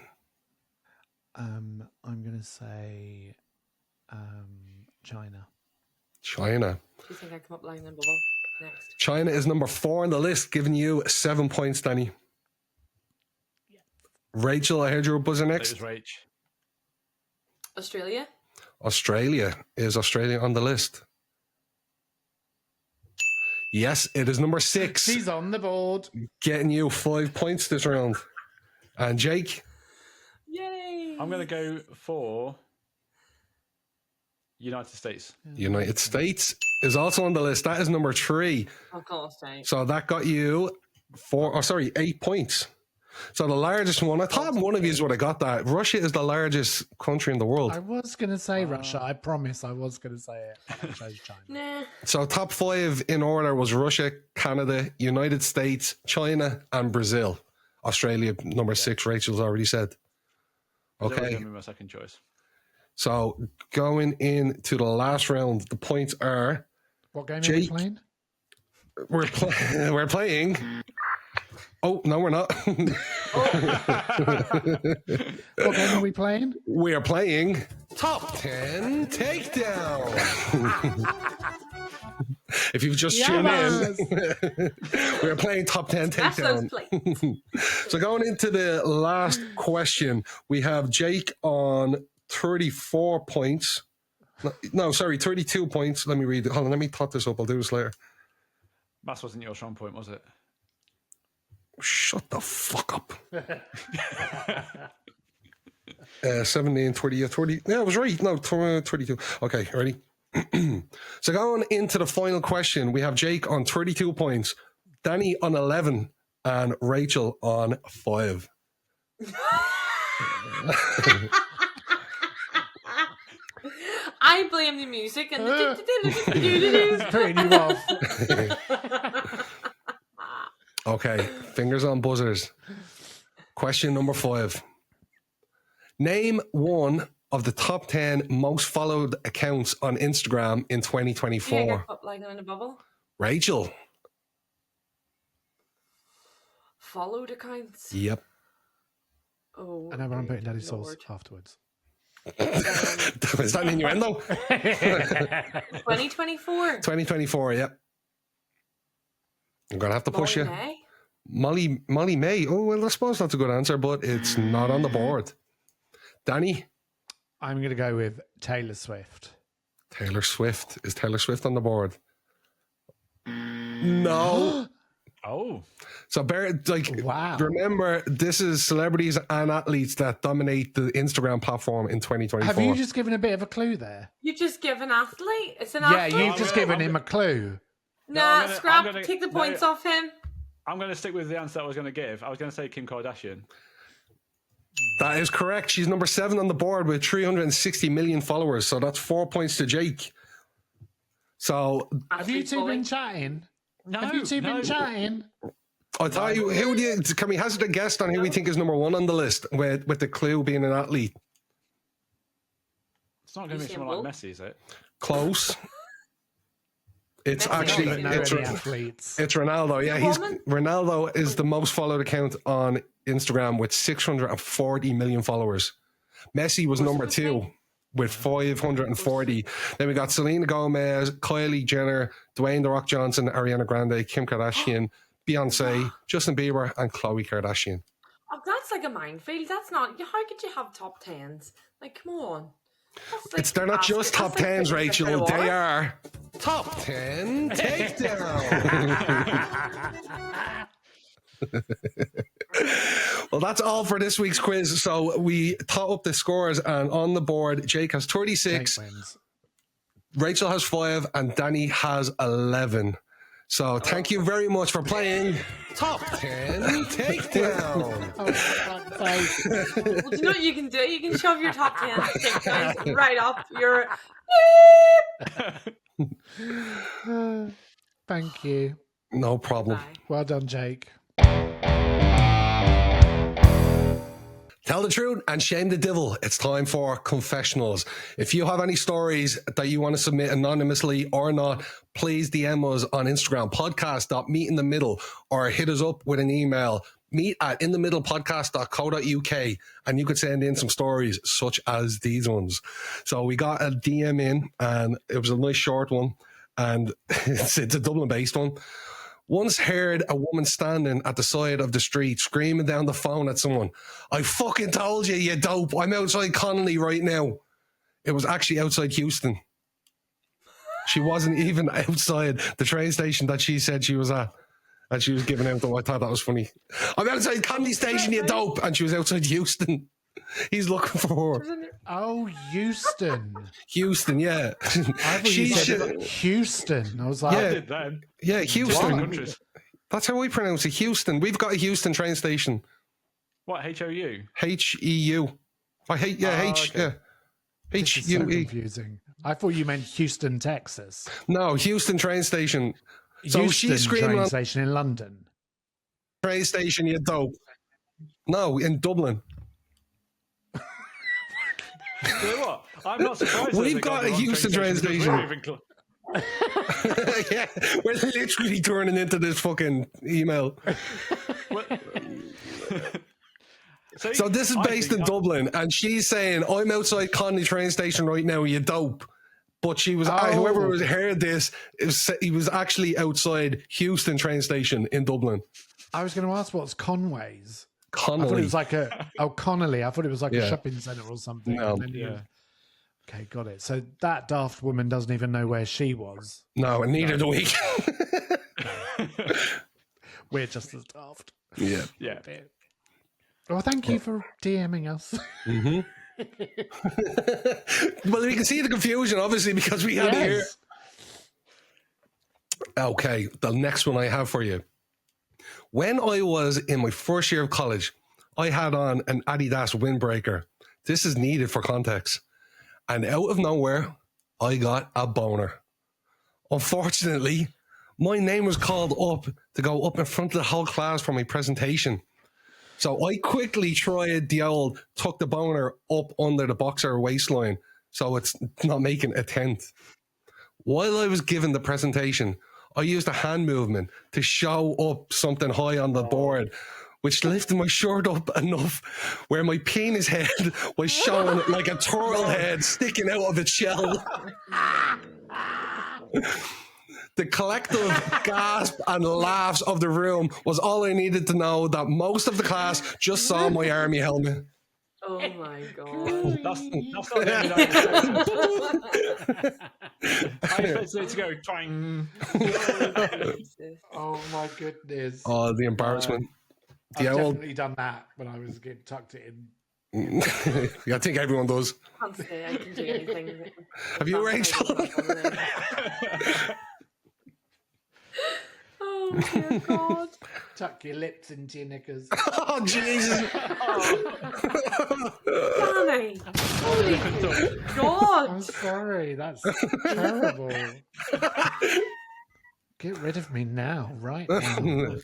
I'm going to say China. China. Do you think I come up lying in a bubble? Next. China is number 4 on the list, giving you 7 points, Danny. Rachel, I heard you were buzzing It next. was Rach. Australia. Australia. Is Australia on the list? Yes, it is number 6. She's on the board. Getting you 5 points this round. And Jake? Yay. I'm going to go for United States. United States is also on the list. That is number 3. I'll call it staying. So that got you 8 points. So the largest one, I thought one of you would have got that. Russia is the largest country in the world. I was going to say Russia. I promise I was going to say it. I chose China. Nah. So top 5 in order was Russia, Canada, United States, China, and Brazil. Australia, number 6, Rachel's already said. That was Okay. going to be my second choice. So going into the last round, the points are What game are Jake. we playing? we're playing. Oh, no, we're not. What game are we playing? We are playing Top 10 Takedown. If you've just tuned in, we're playing Top 10 Smash those Takedown. plates. So going into the last question, we have Jake on 34 points. No, sorry, 32 points. Let me read it. Hold on, let me tot this up. I'll do this later. Maths wasn't your strong point, was it? Shut the fuck up. 17, 20, 30. Yeah, I was right. No, 32. Okay, ready? So going into the final question, we have Jake on 32 points, Danny on 11, and Rachel on 5. I blame the music and the Putting you off. Okay, fingers on buzzers. Question number 5. Name one of the top 10 most followed accounts on Instagram in 2024. Yeah, get like in a bubble. Rachel. Followed accounts. Yep. Oh, I know, but I'm putting Daddy's sauce Lord. afterwards. Is that an innuendo? 2024. 2024, yep. I'm going to have to push Molly you. May? Molly May. Oh, well, I suppose that's a good answer, but it's not on the board. Danny? I'm going to go with Taylor Swift. Taylor Swift. Is Taylor Swift on the board? No. Oh. So, Wow. remember, this is celebrities and athletes that dominate the Instagram platform in 2024. Have you just given a bit of a clue there? You just give an athlete. It's an Yeah, athlete. you've just given him a clue. Nah, scrap. I'm gonna- Take the no. points off him. I'm going to stick with the answer I was going to give. I was going to say Kim Kardashian. That is correct. She's number 7 on the board with 360 million followers. So that's 4 points to Jake. So Have you Athlete two bully. been chatting? No, Have you two been chatting? I thought can we hazard a guess on who we think is number 1 on the list with the clue being an athlete? It's not going to be Usain someone like Bolt? Messi, is it? Close. It's Messi. actually I don't know it's any athletes. Ronaldo. Yeah, woman? Ronaldo is the most followed account on Instagram with 640 million followers. Messi was number 2 with 540. Then we got Selena Gomez, Kylie Jenner, Dwayne The Rock Johnson, Ariana Grande, Kim Kardashian, Beyonce, Justin Bieber, and Khloe Kardashian. Oh, that's like a minefield. That's not. How could you have top 10s? Like, come on. That's like They're not just top that's like 10s, putting Rachel. a bit of They water. are top 10 takedown. Well, that's all for this week's quiz. So we tot up the scores, and on the board, Jake has 36, Jake wins. Rachel has 5, and Danny has 11. So thank you very much for playing Top 10 Takedown. Oh, for fuck's sake. Well, do you know what you can do? You can shove your top 10 takedowns right up your. Thank you. No problem. Bye. Well done, Jake. Tell the truth and shame the devil. It's time for confessionals. If you have any stories that you want to submit anonymously or not, please DM us on Instagram, podcast.meetinthemiddle, or hit us up with an email, meet@inthemiddlepodcast.co.uk, and you could send in some stories such as these ones. So we got a DM in, and it was a nice short one, and it's a Dublin-based one. Once heard a woman standing at the side of the street screaming down the phone at someone, "I fucking told you, you dope. I'm outside Connolly right now." It was actually outside Houston. She wasn't even outside the train station that she said she was at. And she was giving out, though. I thought that was funny. "I'm outside Connolly Station, you dope." And she was outside Houston. He's looking for her. Oh, Houston. Houston, yeah. I thought you said Houston. I was like, Yeah. Did then. Yeah, Different Houston. countries. That's how we pronounce it, Houston. We've got a Houston train station. What, HOU? HEU. I hate, yeah, Oh, H, okay. yeah. This is so HUE. confusing. I thought you meant Houston, Texas. No, Houston train station. So Houston she's screaming train on station in London. the train station, you dope. No, in Dublin. You know what? I'm not surprised. We've that they got the a wrong Houston train because station. we're even Yeah, we're literally turning into this fucking email. So this is based in Dublin, and she's saying, I'm outside Conley train station right now, you dope. But she was, whoever was heard this, he was actually outside Houston train station in Dublin. I was going to ask what's Conway's. Connolly. I thought it was like Connolly. I thought it was like Yeah. a shopping centre or something. No. And then okay, got it. So that daft woman doesn't even know where she was. No, and neither do we. We're just as daft. Yeah. Yeah. Well, thank you for DMing us. Mm-hmm. Well, we can see the confusion, obviously, because we have it here. Okay, the next one I have for you. When I was in my first year of college, I had on an Adidas windbreaker. This is needed for context. And out of nowhere, I got a boner. Unfortunately, my name was called up to go up in front of the whole class for my presentation. So I quickly tried the old tuck the boner up under the boxer waistline so it's not making a tent. While I was giving the presentation, I used a hand movement to show up something high on the board, which lifted my shirt up enough where my penis head was showing like a turtle head sticking out of its shell. The collective gasp and laughs of the room was all I needed to know that most of the class just saw my army helmet. Oh my god. That's not the end of it. I expected it to go twang. Oh my goodness. Oh, the embarrassment. I've The old, definitely done that when I was getting tucked it in. yeah, I think everyone does. Can't say I can do anything. Have you, Rachel? Oh dear God. Tuck your lips into your knickers. Oh, Jesus. Danny. Holy God. I'm sorry, that's terrible. Get rid of me now, right now.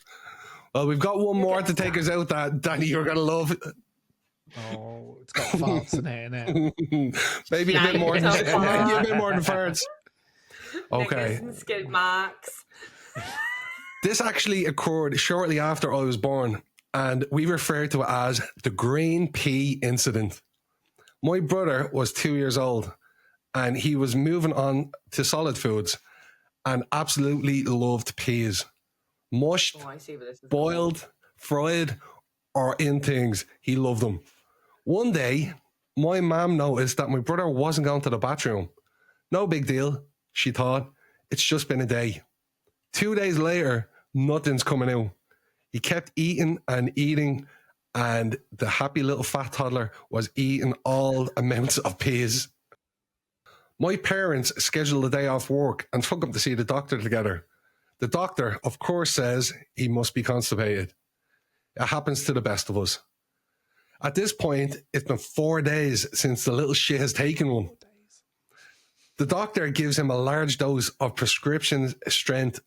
Well, we've got one more to take us out that, Danny, you're going to love. Oh, it's got farts in it, innit? Maybe a bit more than, Nice. maybe a bit more than farts. Okay. Niggas and skid marks. This actually occurred shortly after I was born, and we refer to it as the green pea incident. My brother was 2 years old, and he was moving on to solid foods and absolutely loved peas. Mushed, Oh, I see where this is boiled, fried, or in things. He loved them. One day, my mum noticed that my brother wasn't going to the bathroom. No big deal, she thought. It's just been a day. 2 days later, nothing's coming out. He kept eating and eating, and the happy little fat toddler was eating all amounts of peas. My parents scheduled a day off work and took him to see the doctor together. The doctor, of course, says he must be constipated. It happens to the best of us. At this point, it's been 4 days since the little shit has taken one. The doctor gives him a large dose of prescription strength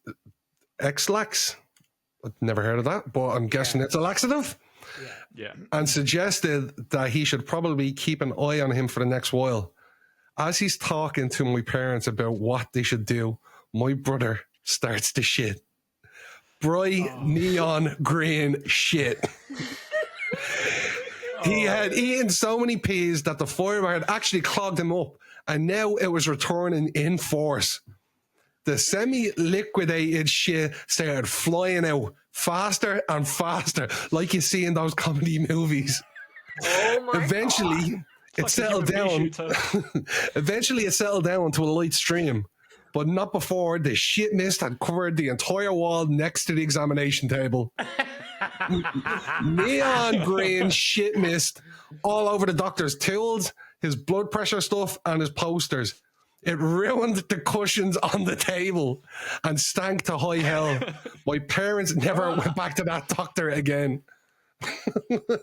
X-Lax. I've never heard of that, but I'm guessing it's a laxative. Yeah. And suggested that he should probably keep an eye on him for the next while. As he's talking to my parents about what they should do, my brother starts to shit. Bright neon green shit. He had eaten so many peas that the fireman had actually clogged him up, and now it was returning in force. The semi-liquidated shit started flying out faster and faster, like you see in those comedy movies. Oh my Eventually, God. it settled down. Eventually, it settled down to a light stream, but not before the shit mist had covered the entire wall next to the examination table. Neon green shit mist all over the doctor's tools, his blood pressure stuff, and his posters. It ruined the cushions on the table and stank to high hell. My parents never went back to that doctor again.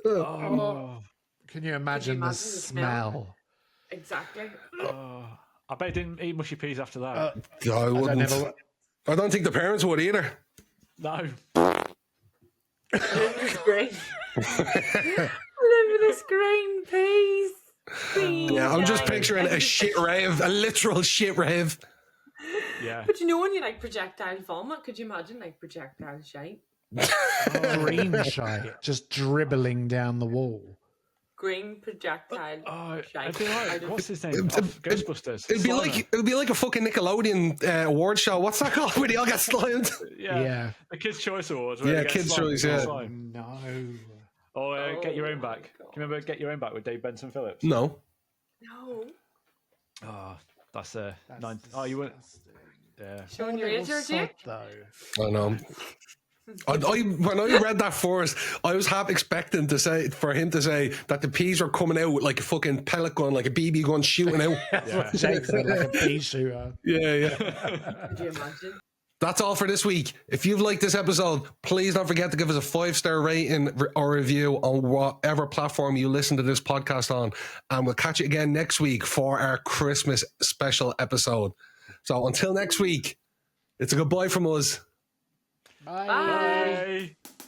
Oh, Can you imagine the imagine the smell? smell? Exactly. oh. I bet I didn't eat mushy peas after that. I wouldn't. never- I don't think the parents would either. No. Olivia's green. Olivia's green peas. Yeah, I'm just Guys. picturing a shit rave, a literal shit rave. Yeah. But you know when you like projectile vomit, could you imagine like projectile shite? Green shite just dribbling down the wall. Green projectile Oh, shite. I'd be like, out of- what's his name? Off Ghostbusters. It'd be like a fucking Nickelodeon award show. What's that called? Where they all get slimed? Yeah. The Kids' Choice Awards. where Yeah, they get Kids' slimed Choice, with yeah. slime. No. Or Get Your Own Oh, Back. God. Do you remember Get Your Own Back with Dave Benson Phillips? No. No. Oh, that's a nine. Oh, you weren't. Yeah. Showing your age, or Jake? Though. I know. When I read that first, I was half expecting for him to say that the peas were coming out with like a fucking pellet gun, like a BB gun shooting out. Yeah. Jake said like a pea shooter. Yeah. Could you imagine? That's all for this week. If you've liked this episode, please don't forget to give us a 5-star rating or review on whatever platform you listen to this podcast on. And we'll catch you again next week for our Christmas special episode. So until next week, it's a goodbye from us. Bye. Bye. Bye.